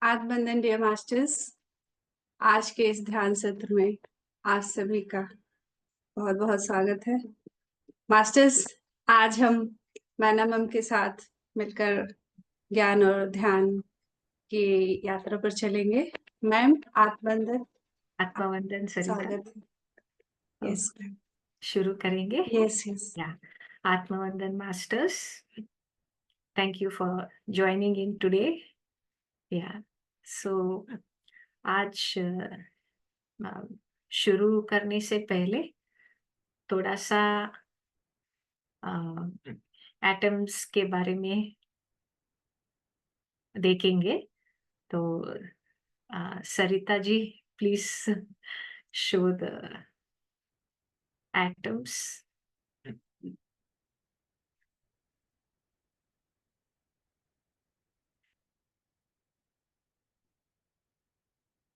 आत्मबंधन dear masters, आज के इस ध्यान सत्र में आप सभी का बहुत-बहुत स्वागत है। मास्टर्स, आज हम मैना मैम के साथ मिलकर ज्ञान और ध्यान की यात्रा पर चलेंगे। मैम, आत्मबंधन सरिता स्वागत है। Yes ma'am. शुरू करेंगे। Yes yes. Yeah Atmabandhan masters, thank you for joining in today. Yeah so आज शुरू करने से पहले थोड़ा सा एटम्स के बारे में देखेंगे। तो Sarita ji, please show the atoms.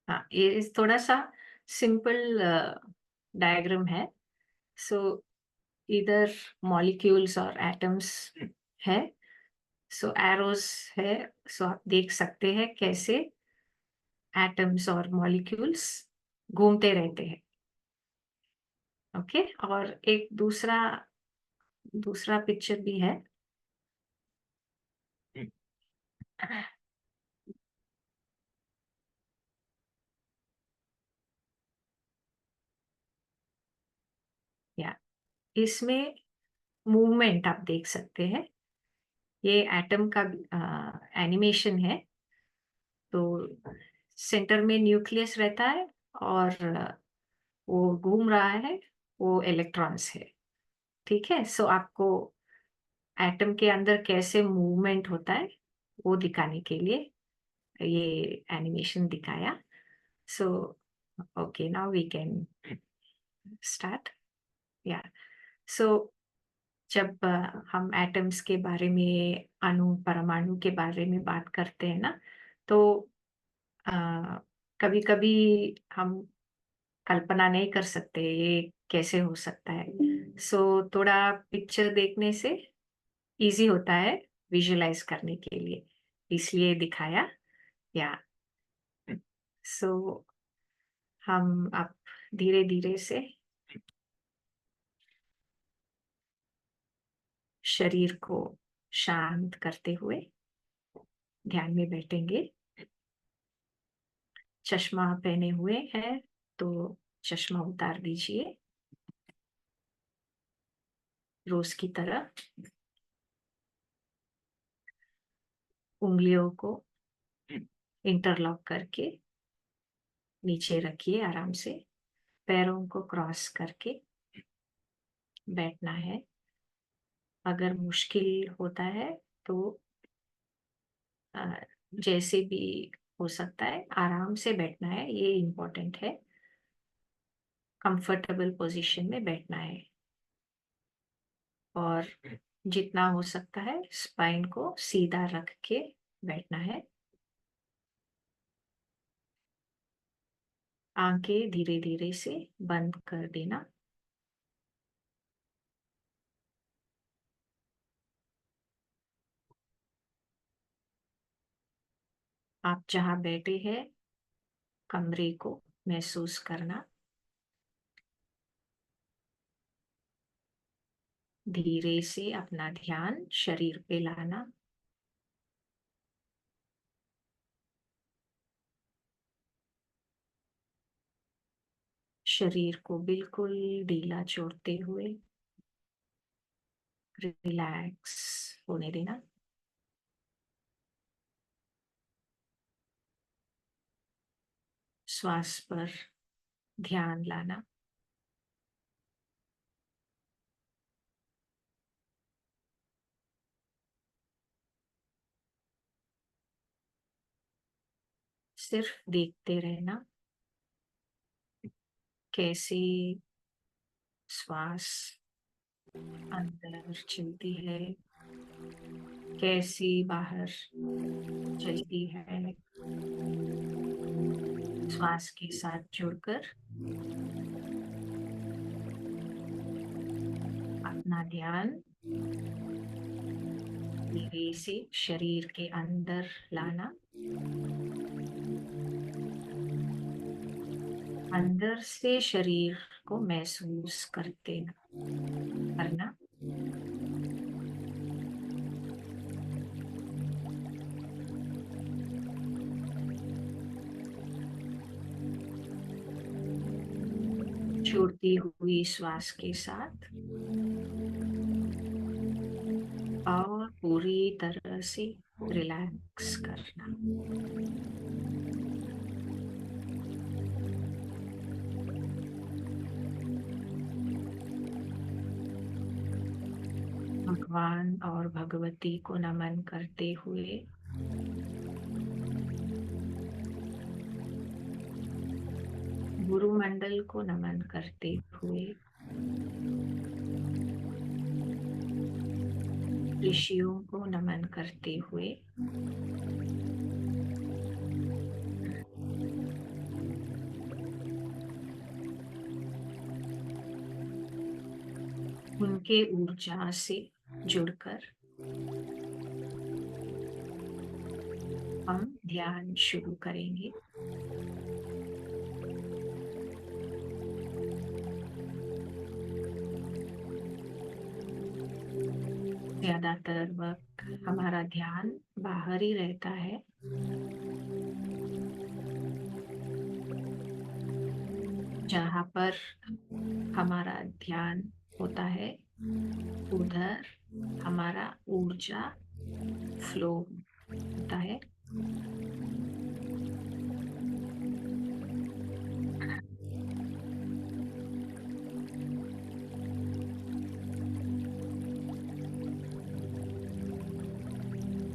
हाँ, ये थोड़ा सा सिंपल डायग्राम है। सो इधर मॉलिक्यूल्स और एटम्स है। सो एरोस है। सो आप देख सकते हैं कैसे एटम्स और मॉलिक्यूल्स घूमते रहते हैं। ओके, और एक दूसरा पिक्चर भी है। या इसमें मूवमेंट आप देख सकते हैं। ये एटम का एनिमेशन है। तो सेंटर में न्यूक्लियस रहता है और वो घूम रहा है, वो इलेक्ट्रॉन्स है। ठीक है, सो आपको एटम के अंदर कैसे मूवमेंट होता है वो दिखाने के लिए ये एनिमेशन दिखाया। So okay, now we can start. या सो जब हम एटम्स के बारे में, अणु परमाणु के बारे में बात करते हैं ना, तो कभी कभी हम कल्पना नहीं कर सकते ये कैसे हो सकता है। सो थोड़ा पिक्चर देखने से इजी होता है विजुलाइज करने के लिए, इसलिए दिखाया। या सो हम अब धीरे धीरे से शरीर को शांत करते हुए ध्यान में बैठेंगे। चश्मा पहने हुए हैं तो चश्मा उतार दीजिए रोज की तरह। उंगलियों को इंटरलॉक करके नीचे रखिए आराम से। पैरों को क्रॉस करके बैठना है। अगर मुश्किल होता है तो अ, जैसे भी हो सकता है आराम से बैठना है, ये इम्पोर्टेंट है। कंफर्टेबल पोजीशन में बैठना है और जितना हो सकता है स्पाइन को सीधा रख के बैठना है। आंखें धीरे धीरे से बंद कर देना। आप जहां बैठे हैं कमरे को महसूस करना। धीरे से अपना ध्यान शरीर पे लाना। शरीर को बिल्कुल ढीला छोड़ते हुए रिलैक्स होने देना। श्वास पर ध्यान लाना। सिर्फ देखते रहना कैसे श्वास अंदर चलती है, कैसी बाहर चलती है। श्वास के साथ जुड़कर अपना ध्यान धीरे से शरीर के अंदर लाना। अंदर से शरीर को महसूस करना। छोड़ती हुई श्वास के साथ और पूरी तरह से रिलैक्स करना। भगवान और भगवती को नमन करते हुए गुरु मंडल को नमन करते हुए ऋषियों को नमन करते हुए उनके ऊर्जा से जुड़कर हम ध्यान शुरू करेंगे। ज्यादातर वक्त हमारा ध्यान बाहर ही रहता है, जहाँ पर हमारा ध्यान होता है उधर हमारा ऊर्जा फ्लो होता है।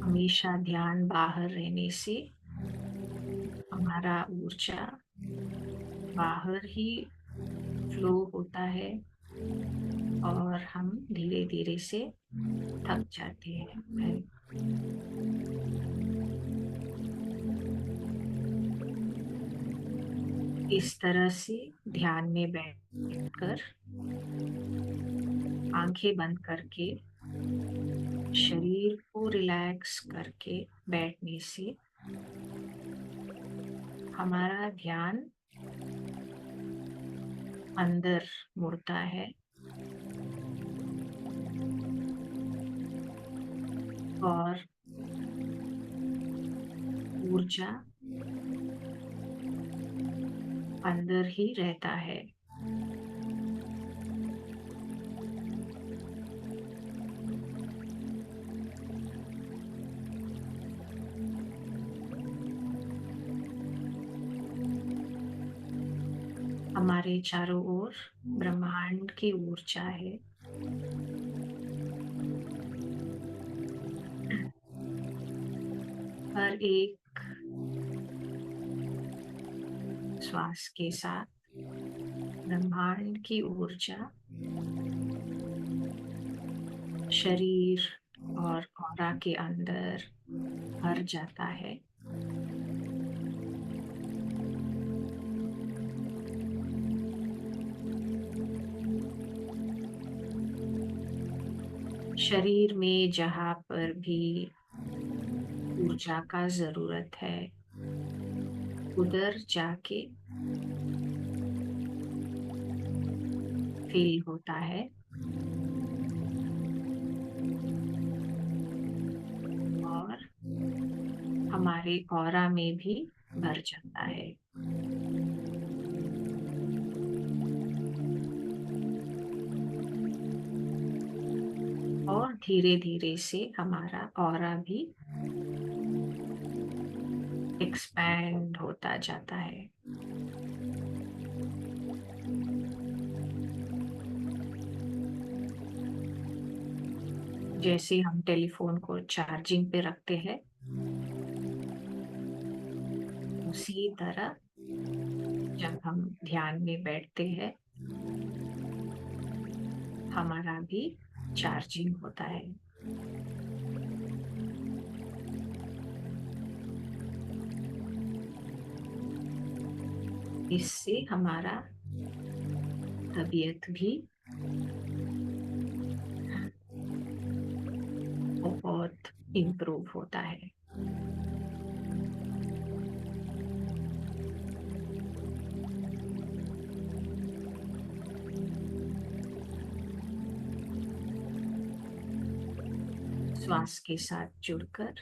हमेशा ध्यान बाहर रहने से हमारा ऊर्जा बाहर ही फ्लो होता है और हम धीरे धीरे से थक जाते हैं। इस तरह से ध्यान में बैठकर आंखें बंद करके शरीर को रिलैक्स करके बैठने से हमारा ध्यान अंदर मुड़ता है और ऊर्जा अंदर ही रहता है। हमारे चारों ओर ब्रह्मांड की ऊर्जा है। हर एक श्वास के साथ ब्रह्मांड की ऊर्जा शरीर और ऑरा के अंदर भर जाता है। शरीर में जहाँ पर भी ऊर्जा का जरूरत है उधर जाके फील होता है और हमारे ऑरा में भी भर जाता है। और धीरे धीरे से हमारा ऑरा भी एक्सपैंड होता जाता है। जैसे हम टेलीफोन को चार्जिंग पे रखते हैं उसी तरह जब हम ध्यान में बैठते हैं हमारा भी चार्जिंग होता है। इससे हमारा तबीयत भी बहुत इम्प्रूव होता है। श्वास के साथ जुड़कर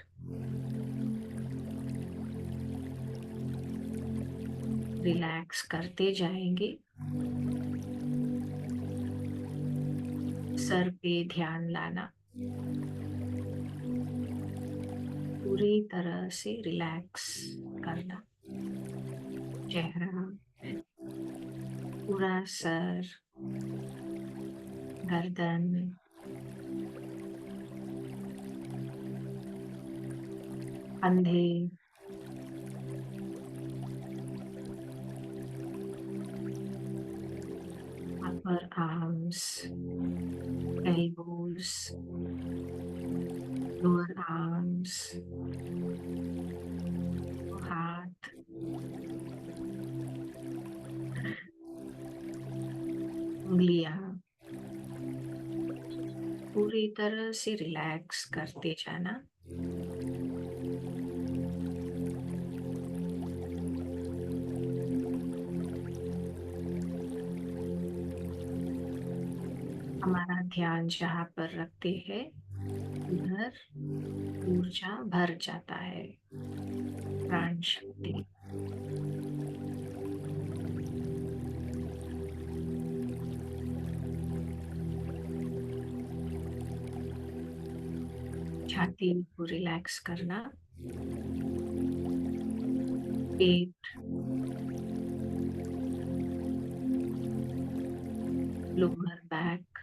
रिलैक्स करते जाएंगे। सर पे ध्यान लाना, पूरी तरह से रिलैक्स करना। चेहरा, पूरा सर, गर्दन, कंधे, upper arms, elbows, lower arms, हाथ, उंगलियां, पूरी तरह से रिलैक्स करते जाना। हमारा ध्यान जहाँ पर रखते हैं उधर ऊर्जा भर जाता है, प्राण शक्ति। छाती को रिलैक्स करना, पेट, lower back,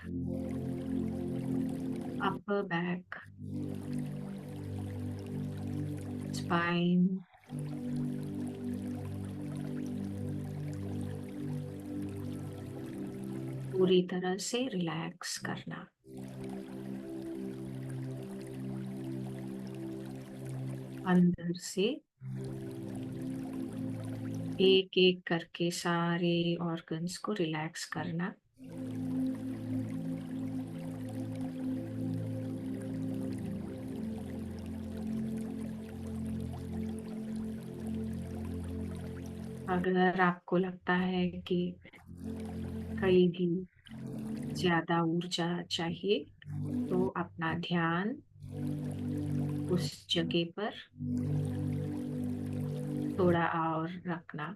upper back, spine, पूरी तरह से रिलैक्स करना। अंदर से एक एक करके सारे ऑर्गन्स को रिलैक्स करना। अगर आपको लगता है कि कहीं भी ज्यादा ऊर्जा चाहिए तो अपना ध्यान उस जगह पर थोड़ा और रखना।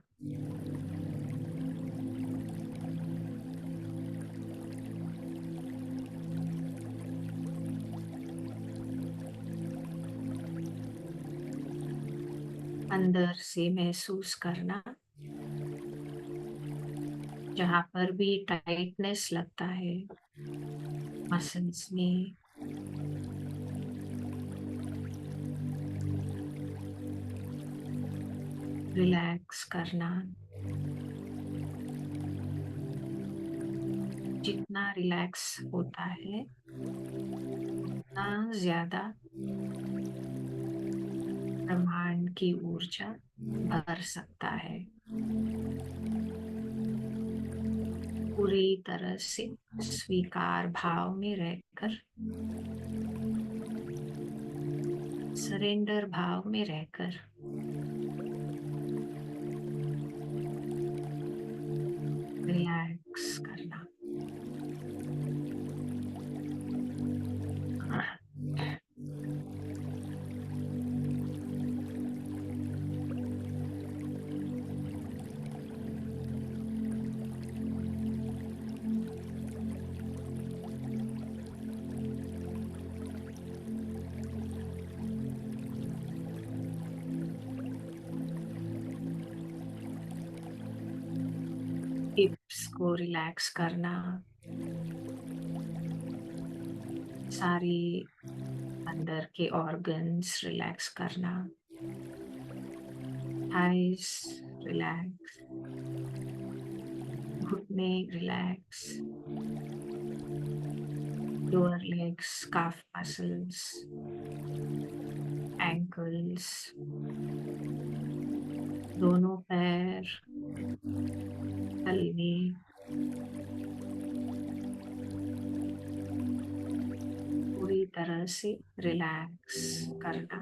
अंदर से महसूस करना, जहाँ पर भी टाइटनेस लगता है मसल्स में, रिलैक्स करना। जितना रिलैक्स होता है उतना ज्यादा ब्रह्मांड की ऊर्जा भर सकता है। पूरी तरह से स्वीकार भाव में रहकर, सरेंडर भाव में रहकर रिलैक्स करना। हिप्स को रिलैक्स करना, सारी अंदर के ऑर्गन्स रिलैक्स करना। थाइस रिलैक्स, घुटने रिलैक्स, लोअर लेग्स, काफ मसल्स, एंकल्स, दोनों पैर, तलवे, पूरी तरह से रिलैक्स करना।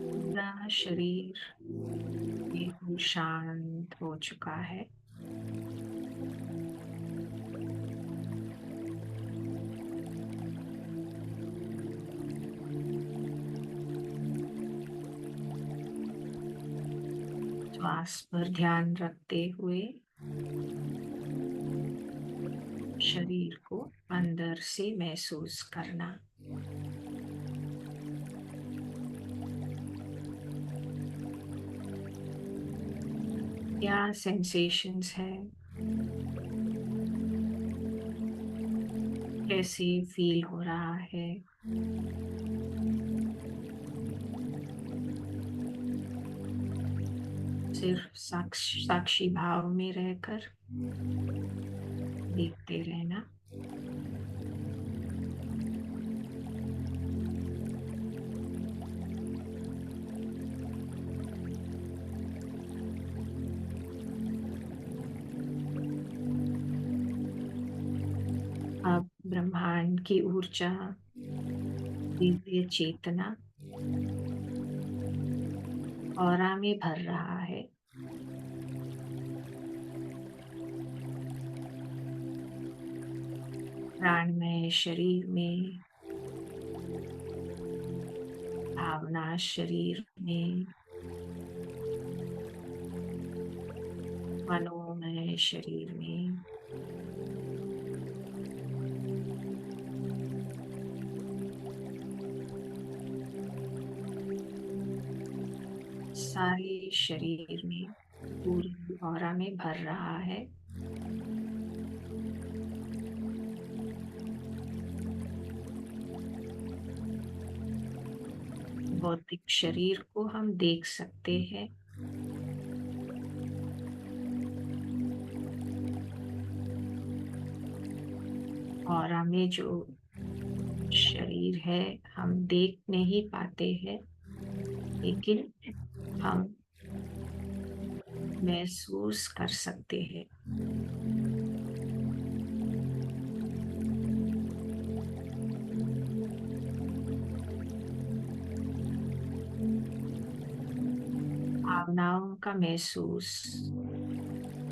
पूरा शरीर बिल्कुल शांत हो चुका है। श्वास पर ध्यान रखते हुए शरीर को अंदर से महसूस करना। क्या सेंसेशंस है, कैसे फील हो रहा है। सिर्फ साक्षी भाव में रहकर देखते रहना। अब ब्रह्मांड की ऊर्जा, दिव्य चेतना ऑरा में भर रहा है। प्राणमय शरीर में, भावना शरीर में, मनोमय शरीर में, सारे शरीर में, पूरी ऑरा में भर रहा है। भौतिक शरीर को हम देख सकते हैं। ऑरा में जो शरीर है हम देख नहीं पाते हैं, लेकिन हम महसूस कर सकते हैं। भावनाओं का महसूस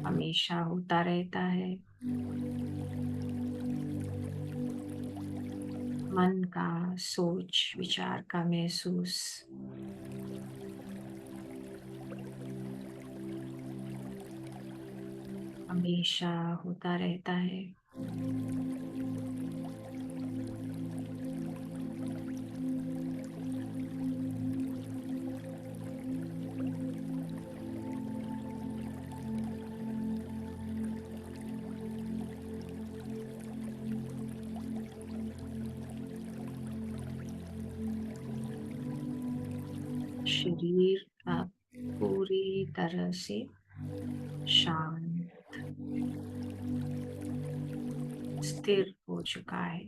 हमेशा होता रहता है। मन का, सोच विचार का महसूस हमेशा होता रहता है। शरीर अब पूरी तरह से शांत, स्थिर हो चुका है।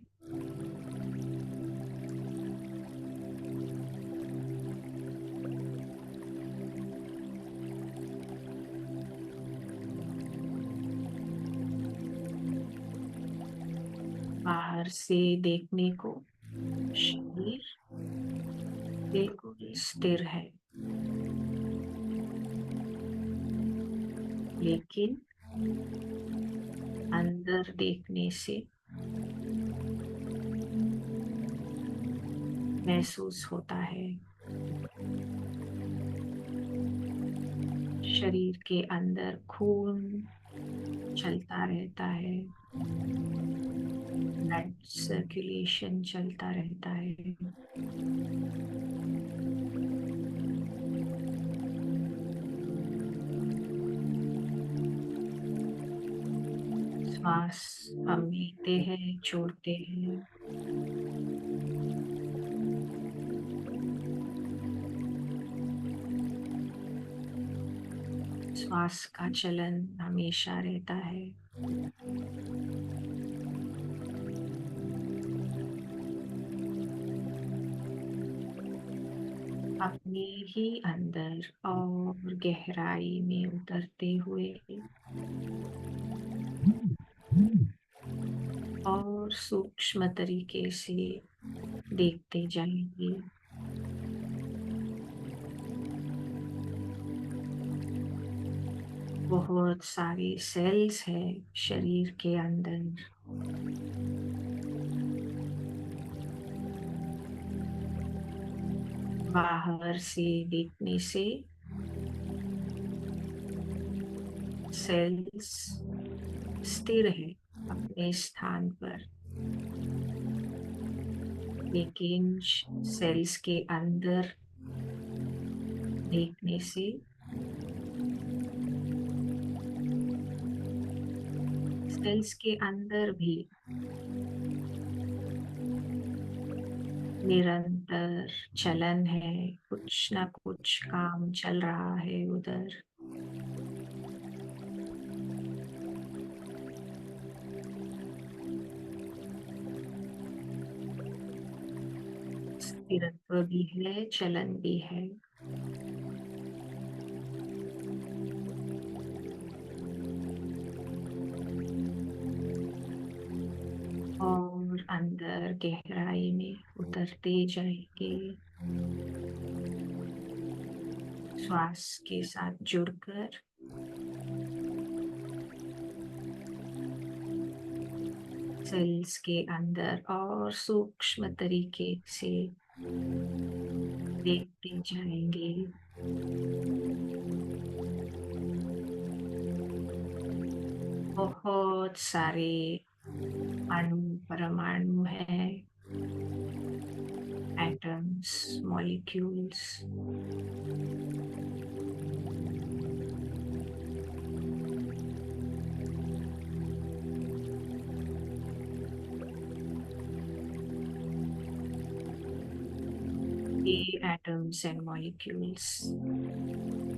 बाहर से देखने को शरीर बिल्कुल स्थिर है, लेकिन अंदर देखने से महसूस होता है शरीर के अंदर खून चलता रहता है, ब्लड सर्कुलेशन चलता रहता है। श्वास हम लेते हैं, छोड़ते हैं। श्वास का चलन हमेशा रहता है। अपने ही अंदर और गहराई में उतरते हुए और सूक्ष्म तरीके से देखते जाएंगे। बहुत सारे सेल्स हैं शरीर के अंदर। बाहर से देखने से सेल्स स्थिर है अपने स्थान पर, लेकिन सेल्स के अंदर देखने से सेल्स के अंदर भी निरंतर चलन है, कुछ ना कुछ काम चल रहा है उधर। स्थिरत्व भी है, चलन भी है। और अंदर गहराई में उतरते जाएंगे, श्वास के साथ जुड़कर। सेल्स के अंदर और सूक्ष्म तरीके से देखते जाएंगे। बहुत सारे अणु परमाणु हैं, एटम्स, मॉलिक्यूल्स। ये एटम्स एंड मॉलिक्यूल्स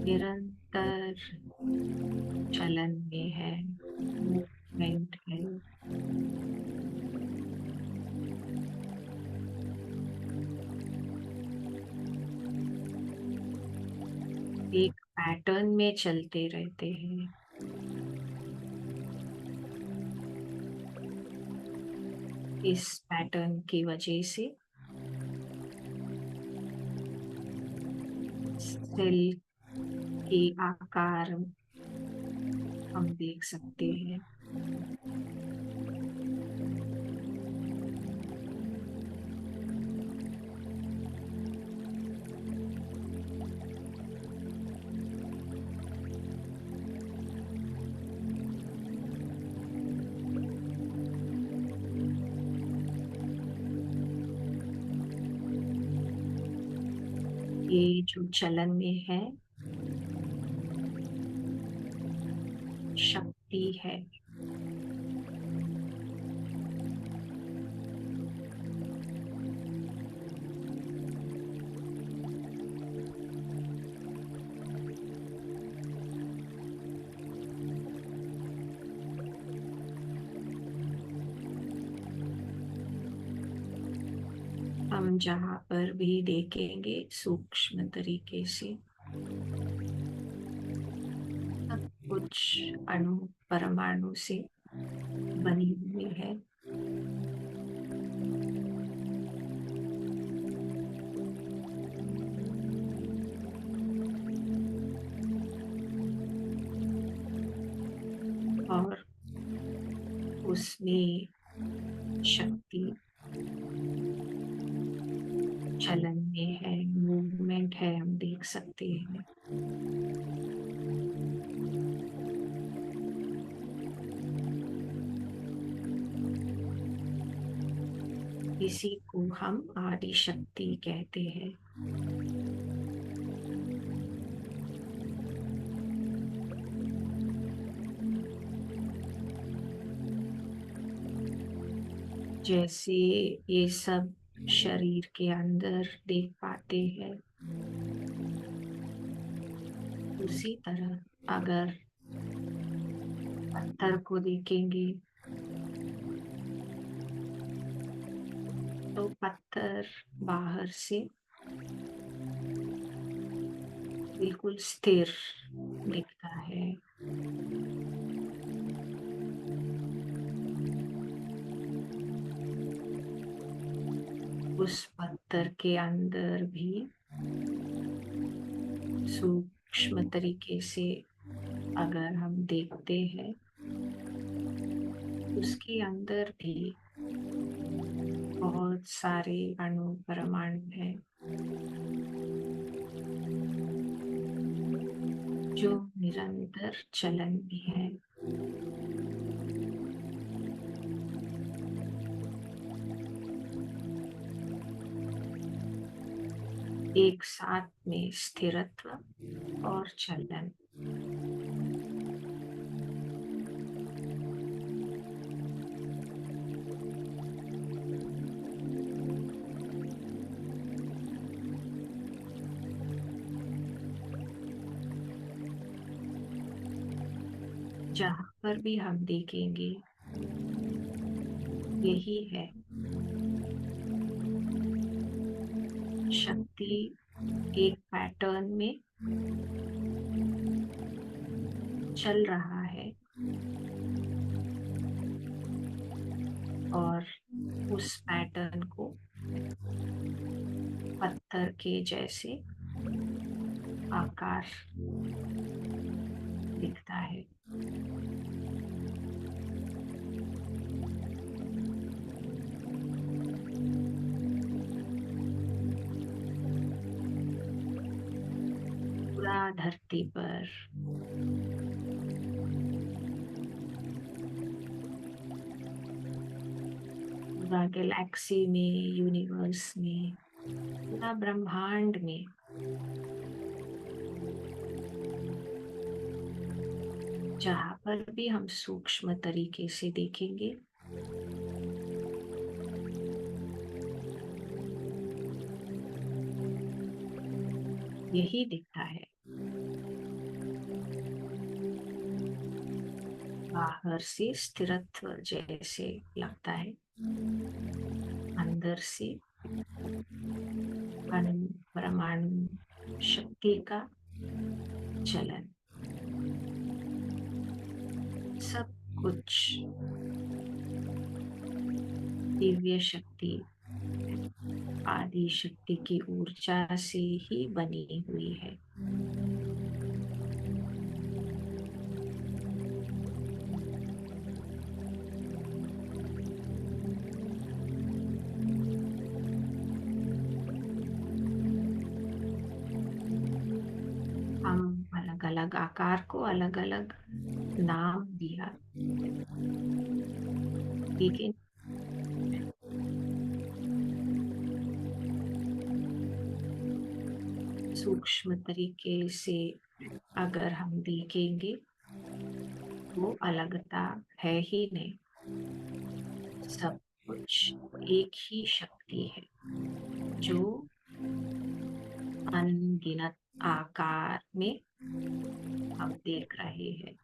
निरंतर चलन में है, मूवमेंट है। एक पैटर्न में चलते रहते हैं। इस पैटर्न की वजह से सेल के आकार हम देख सकते हैं। ये जो चलन में है, शक्ति है। हम जहाँ पर भी देखेंगे सूक्ष्म तरीके से सब कुछ अणु परमाणु से बनी हुई है। और उसमें शक्ति चलन में है, मूवमेंट है, हम देख सकते हैं। इसी को हम आदि शक्ति कहते हैं। जैसे ये सब शरीर के अंदर देख पाते हैं, उसी तरह अगर पत्थर को देखेंगे तो पत्थर बाहर से बिल्कुल स्थिर दिखता है। उस पत्थर के अंदर भी सूक्ष्म तरीके से अगर हम देखते हैं, उसके अंदर भी बहुत सारे अणु परमाणु हैं। जो निरंतर चलन में है। एक साथ में स्थिरत्व और चलन। जहां पर भी हम देखेंगे यही है, शक्ति एक पैटर्न में चल रहा है और उस पैटर्न को पत्थर के जैसे आकार दिखता है। पूरा धरती पर पूरा गैलेक्सी में, यूनिवर्स में, पूरा ब्रह्मांड में जहां पर भी हम सूक्ष्म तरीके से देखेंगे यही दिखता है। बाहर से स्थिरत्व जैसे लगता है, अंदर से परमाणु शक्ति का चलन। सब कुछ दिव्य शक्ति, आदि शक्ति की ऊर्जा से ही बनी हुई है। हम अलग अलग आकार को अलग अलग नाम दिया, लेकिन सूक्ष्म तरीके से अगर हम देखेंगे वो अलगता है ही नहीं, सब कुछ एक ही शक्ति है जो अनगिनत आकार में हम देख रहे हैं।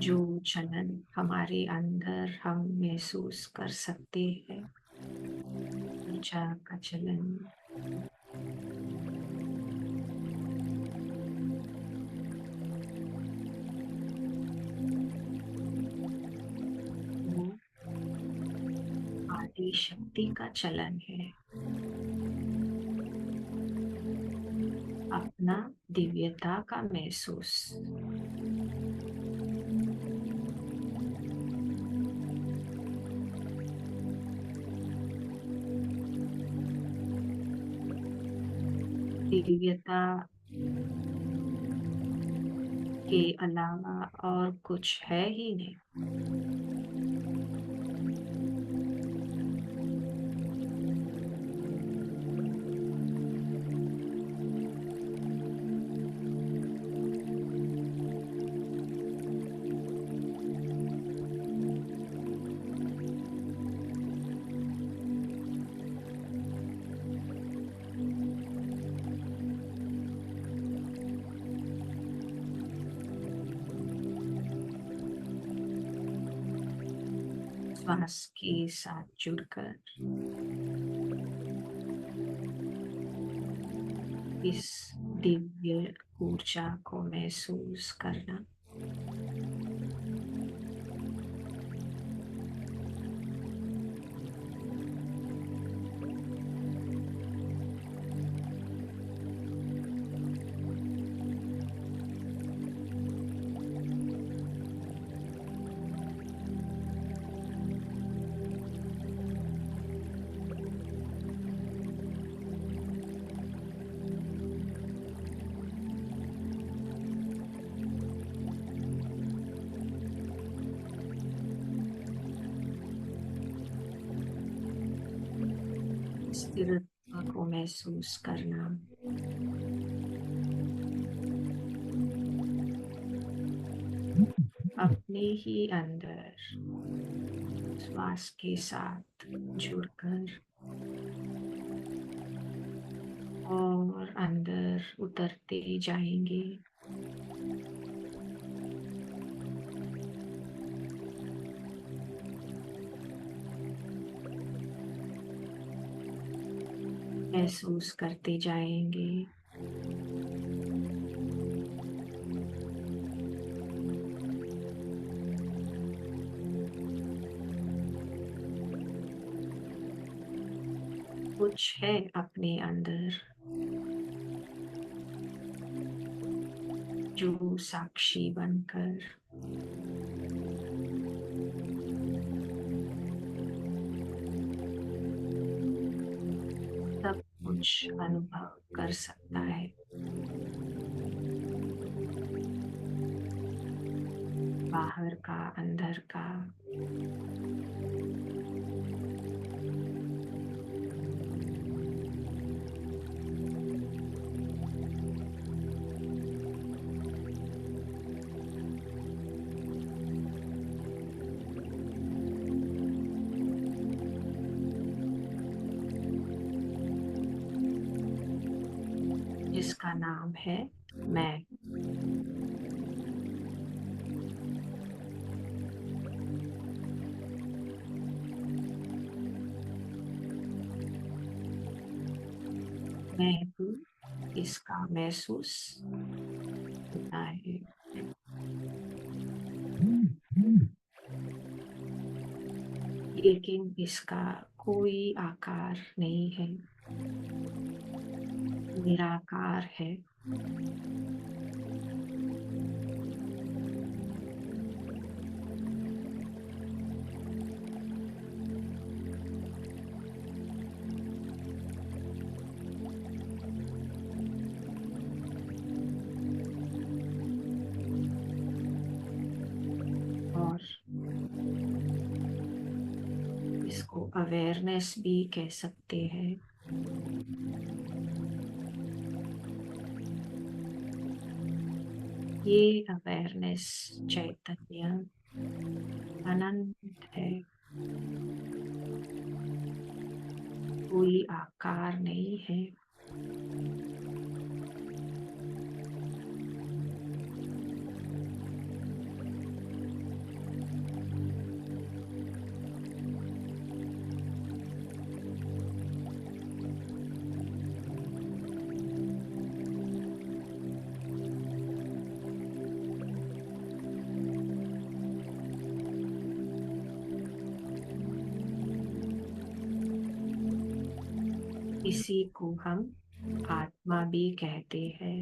जो चलन हमारे अंदर हम महसूस कर सकते हैं, ऊर्जा का चलन, वो आदि शक्ति का चलन है। अपना दिव्यता का महसूस। दिव्यता के अलावा और कुछ है ही नहीं। श्वास के साथ जुड़कर इस दिव्य ऊर्जा को महसूस करना। स्थिरता को महसूस करना। अपने ही अंदर श्वास के साथ जुड़कर और अंदर उतरते जाएंगे। महसूस करते जाएंगे कुछ है अपने अंदर जो साक्षी बनकर सब कुछ अनुभव कर सकता है। बाहर का, अंदर का, जिसका नाम है मैं। मैं हूँ, इसका महसूस होता है। लेकिन इसका कोई आकार नहीं है, निराकार है। और इसको अवेयरनेस भी कह सकते हैं। ये अवेयरनेस चैतन्य अनंत है, कोई आकार नहीं है। इसी को हम आत्मा भी कहते हैं।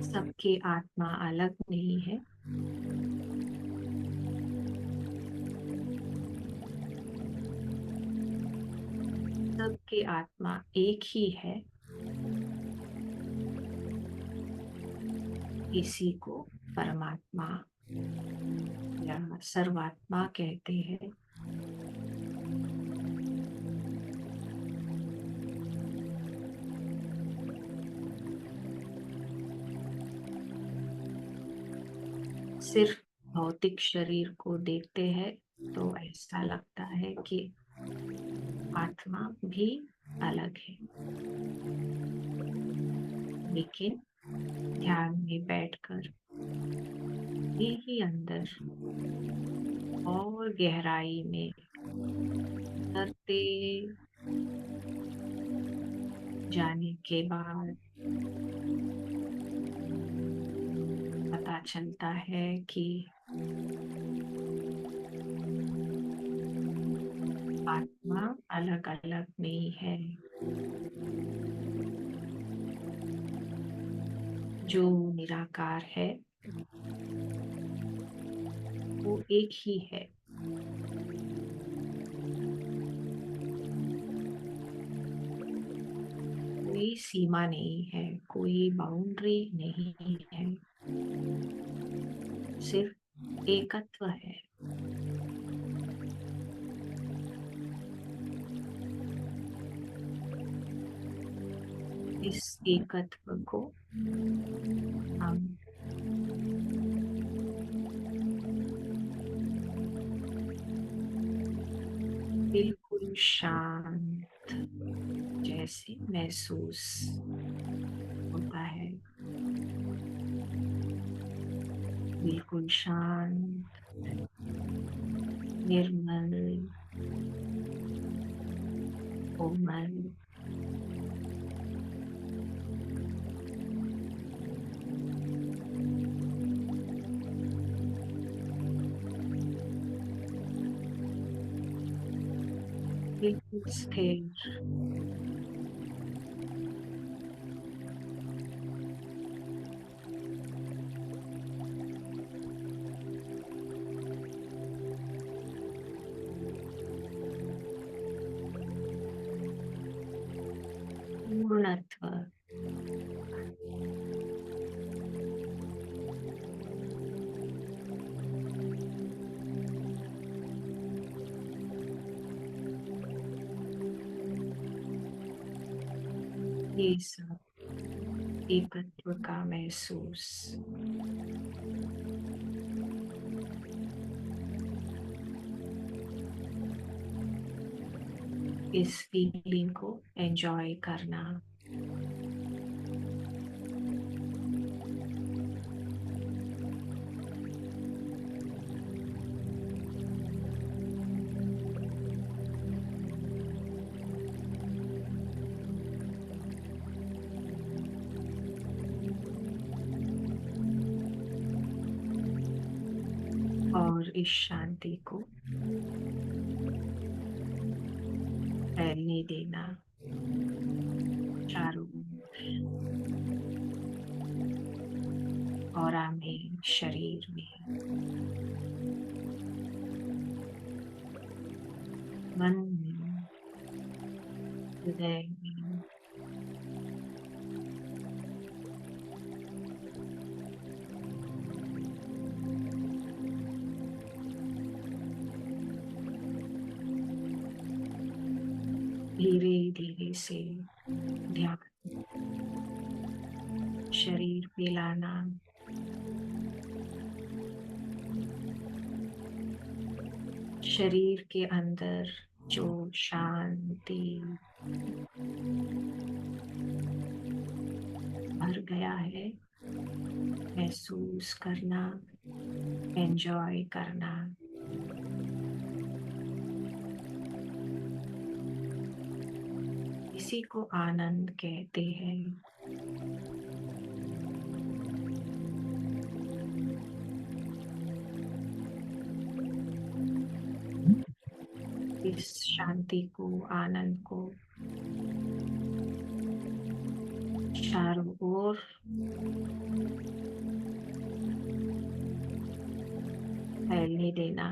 सबकी आत्मा अलग नहीं है, सबकी आत्मा एक ही है। इसी को परमात्मा या सर्वात्मा कहते हैं। सिर्फ भौतिक शरीर को देखते हैं तो ऐसा लगता है कि आत्मा भी अलग है, लेकिन ध्यान में बैठकर यही अंदर और गहराई में उतरते जाने के बाद पता चलता है कि आत्मा अलग अलग नहीं है। जो निराकार है वो एक ही है। सीमा नहीं है, कोई बाउंड्री नहीं है, सिर्फ एकत्व है। इस एकत्व को हम बिल्कुल शांत जैसे महसूस होता है, बिल्कुल शांत, निर्मल, कोमल, बिल्कुल स्थिर, पूर्णत्व। ये सब एकत्व का महसूस इस फीलिंग को एंजॉय करना, और इस शांति को फैलने देना चारों ओर, ऑरा में, शरीर में, मन में, हृदय में। धीरे धीरे से ध्यान शरीर पे लाना, शरीर के अंदर जो शांति भर गया है, महसूस करना, एंजॉय करना। इसी को आनंद कहते हैं। इस शांति को, आनंद को चारों ओर फैलने देना।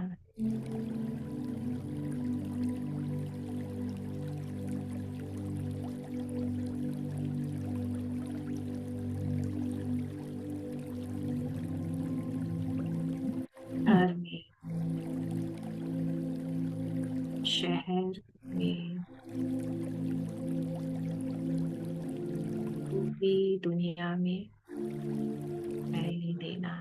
घर में, शहर में, पूरी दुनिया में फैलने देना।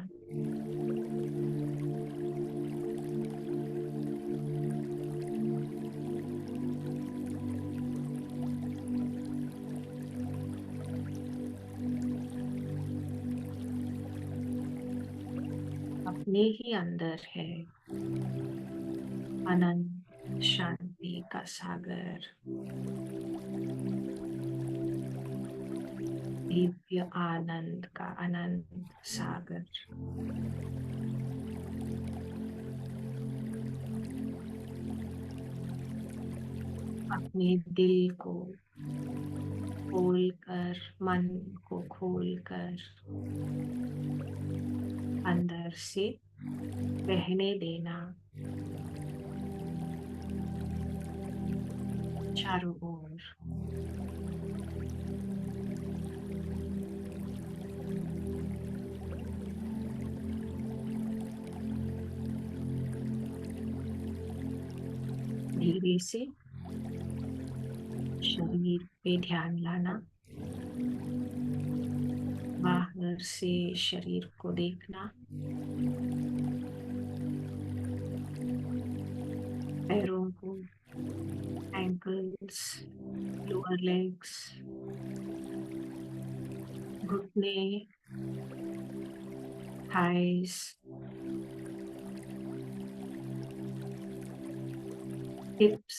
अपने ही अंदर है अनंत शांति का सागर, दिव्य आनंद का अनंत सागर। अपने दिल को खोलकर, मन को खोलकर अंदर से बहने देना चारों ओर। धीरे से शरीर पे ध्यान लाना, बाहर से शरीर को देखना, पैरों को, एंकल्स, लोअर लेग्स, घुटने, थाइस, हिप्स,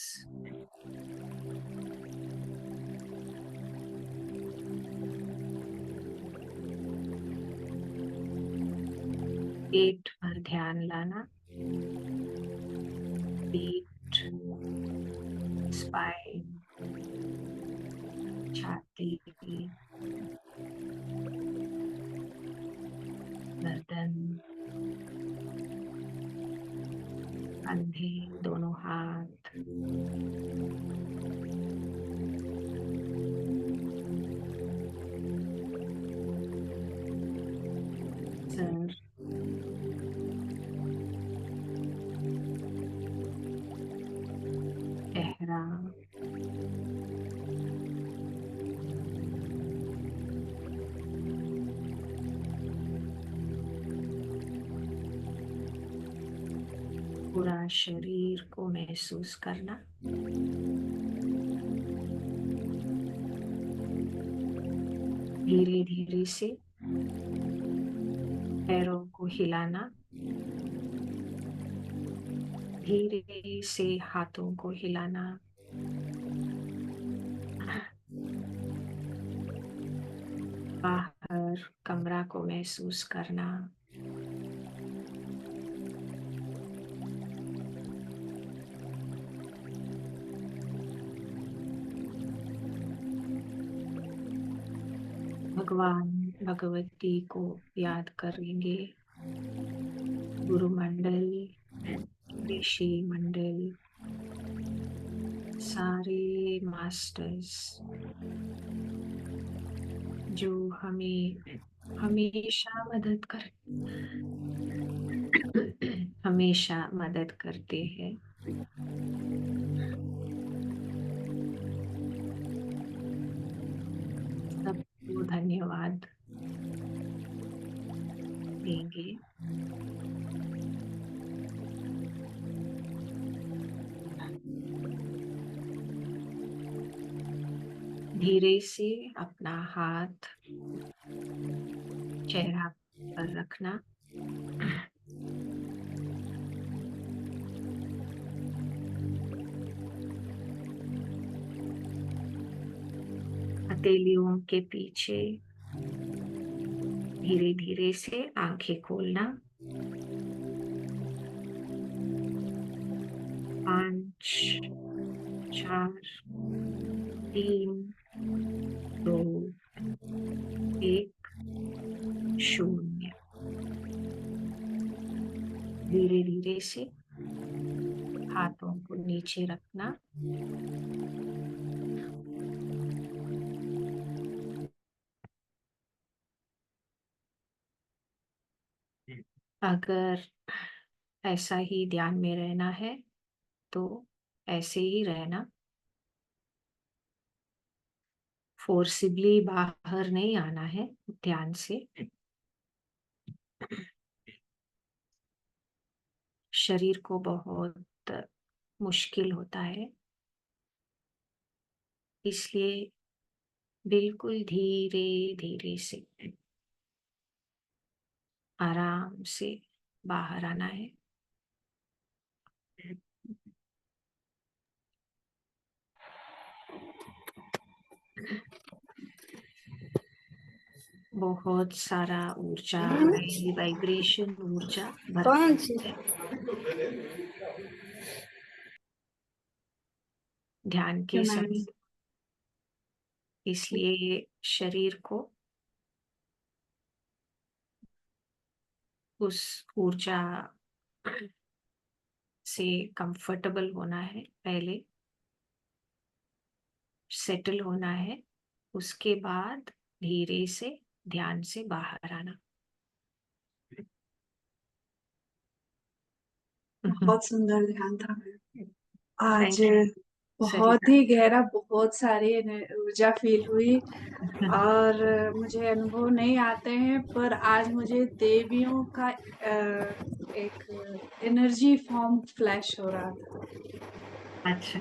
पेट पर ध्यान लाना, पेट, स्पाइन, छाती, गर्दन, कंधे, दोनों हाथ, सर, चेहरा, पूरा शरीर को महसूस करना। धीरे धीरे से पैरों को हिलाना, धीरे से हाथों को हिलाना, बाहर कमरा को महसूस करना, भगवान भगवती को याद करेंगे, गुरु मंडल, ऋषि मंडल, सारे मास्टर्स जो हमें हमेशा हमेशा मदद करते हैं। सबको धन्यवाद देंगे। धीरे से अपना हाथ चेहरा पर रखना, हथेलियों के पीछे धीरे धीरे से आंखें खोलना। 5, 4, 3, 2, 1, 0। धीरे धीरे से हाथों को नीचे रखना, अगर ऐसा ही ध्यान में रहना है तो ऐसे ही रहना, फोर्सिबली बाहर नहीं आना है ध्यान से। शरीर को बहुत मुश्किल होता है, इसलिए बिल्कुल धीरे धीरे से आराम से बाहर आना है। बहुत सारा ऊर्जा, हाई वाइब्रेशन ऊर्जा है ध्यान के समय, इसलिए शरीर को उस ऊर्जा से कंफर्टेबल होना है, पहले सेटल होना है, उसके बाद धीरे से ध्यान से बाहर आना। बहुत सुंदर ध्यान था। आज थैंक यू बहुत सरिता। ही गहरा, बहुत सारी ऊर्जा फील हुई। और मुझे अनुभव नहीं आते हैं, पर आज मुझे देवियों का एक एनर्जी फॉर्म फ्लैश हो रहा था। अच्छा,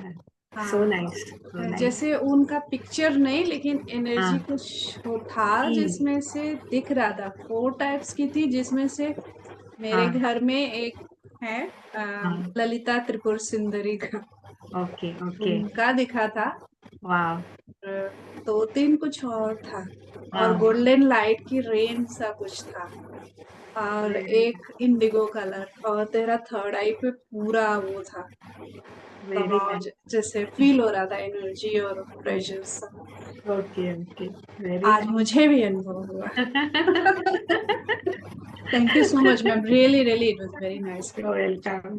सो नाइस, सो हाँ, नाइस। जैसे उनका पिक्चर नहीं, लेकिन एनर्जी हाँ कुछ था जी, जिसमें से दिख रहा था। 4 टाइप्स की थी, जिसमें से मेरे हाँ घर में एक है हाँ, ललिता त्रिपुर सुंदरी का, ओके ओके, उनका दिखा था। वाह, 2-3 कुछ और था, और हाँ, गोल्डन लाइट की रेन सा कुछ था, और वेरी एक इंडिगो कलर, और तेरा थर्ड आई पे पूरा वो था वेरी दबाव, नाइस, जैसे फील हो रहा था एनर्जी और प्रेशर सा। ओके ओके, वेरी आज नाइस। मुझे भी अनुभव हुआ। Thank you so much ma'am, really really it was very nice. Welcome,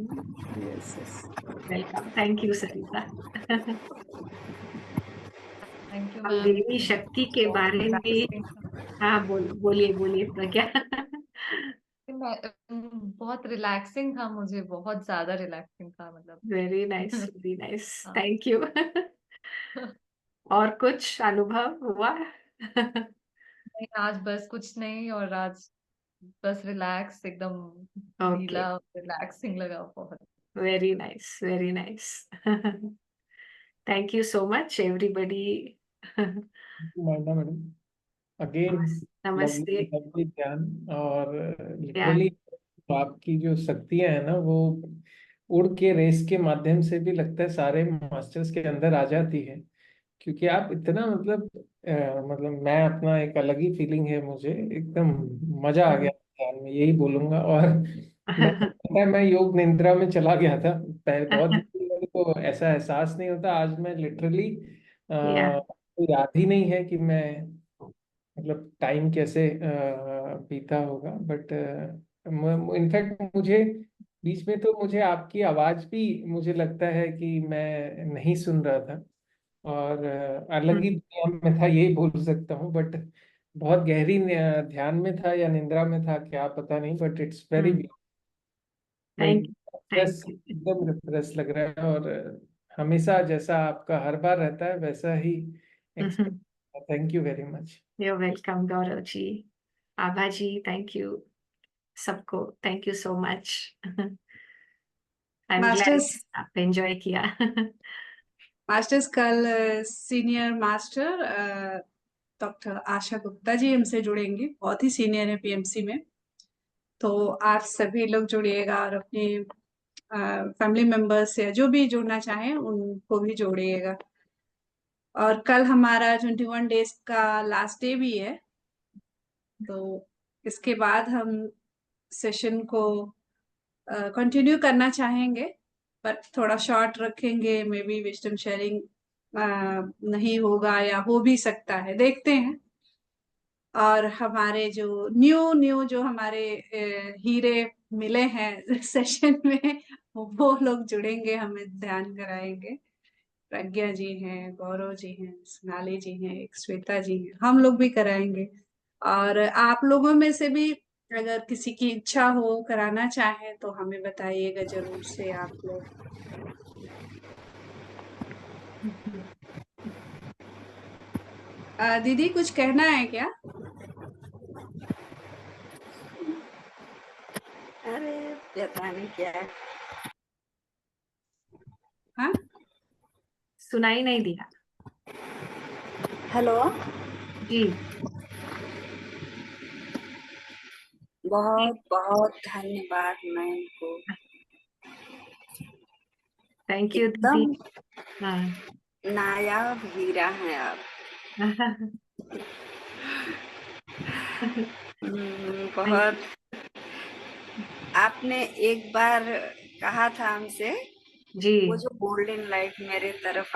yes yes. Welcome, thank you Sarita. Thank you हम मैम। देवी शक्ति के बहुत बारे में, रिलैक्सिंग हाँ बोलिए बोलिए प्रज्ञा। बहुत रिलैक्सिंग था, मुझे बहुत ज्यादा रिलैक्सिंग था मतलब। वेरी नाइस, हाँ। Thank you. और कुछ अनुभव हुआ? नहीं, आज बस कुछ नहीं, और आज बस रिलैक्स एकदम, ओके, ढीला रिलैक्सिंग लगा बहुत। Very nice, very nice. Thank you so much everybody. माइंडा मैडम अगेन नमस्ते। लवली लवली ध्यान। और या लिटरली आपकी जो शक्तियां हैं ना, वो उड़ के रेस के माध्यम से भी लगता है सारे मास्टर्स के अंदर आ जाती है। क्योंकि आप इतना मतलब मैं अपना एक अलग ही फीलिंग है मुझे, एकदम मजा आ गया ध्यान में, यही बोलूंगा। और मैं योग निद्रा में चला गया था पहले बहुत दिन से, मेरे को ऐसा एहसास नहीं होता। आज मैं लिटरली या याद ही नहीं है कि मैं मतलब टाइम कैसे बीता होगा। बट इनफैक्ट मुझे बीच में तो मुझे आपकी आवाज भी मुझे लगता है कि मैं नहीं सुन रहा था, और अलग ही दुनिया में था, यही बोल सकता हूँ। बट बहुत गहरी ध्यान में था या निंद्रा में था, क्या पता नहीं। But it's very thank like you, fresh, thank you. एकदम रिफ्रेश लग रहा है। और हमेशा जैसा आपका हर बार रहता है वैसा ही experience. Thank you very much. You're welcome, Gaurav ji, Abha ji, thank you सबको, thank you so much. I am glad masters, आप एंजॉय किया। मास्टर्स कल senior master doctor Asha Gupta ji हमसे जुड़ेंगी, बहुत ही सीनियर है पीएमसी में। तो आप सभी लोग जुड़िएगा, और अपनी फैमिली मेंबर्स या जो भी जुड़ना चाहें उनको भी जोड़िएगा। और कल हमारा 21 डेज का लास्ट डे भी है, तो इसके बाद हम सेशन को कंटिन्यू करना चाहेंगे, पर थोड़ा शॉर्ट रखेंगे। मे बी विजडम शेयरिंग नहीं होगा, या हो भी सकता है, देखते हैं। और हमारे जो न्यू न्यू जो हमारे हीरे मिले हैं सेशन में, वो लोग जुड़ेंगे, हमें ध्यान कराएंगे। प्रज्ञा जी हैं, गौरव जी हैं, सोनाली जी हैं, एक श्वेता जी हैं, हम लोग भी कराएंगे। और आप लोगों में से भी अगर किसी की इच्छा हो कराना चाहें तो हमें बताइएगा जरूर से आप लोग। दीदी कुछ कहना है क्या? अरे पता नहीं क्या। हाँ, सुनाई नहीं दिया हेलो। जी। बहुत बहुत धन्यवाद मैम को। थैंक यू दीदी। एकदम हाँ। नायाब हीरा है आप। थैंक बहुत। आपने एक बार कहा था हमसे, जी वो जो गोल्डन लाइट मेरे तरफ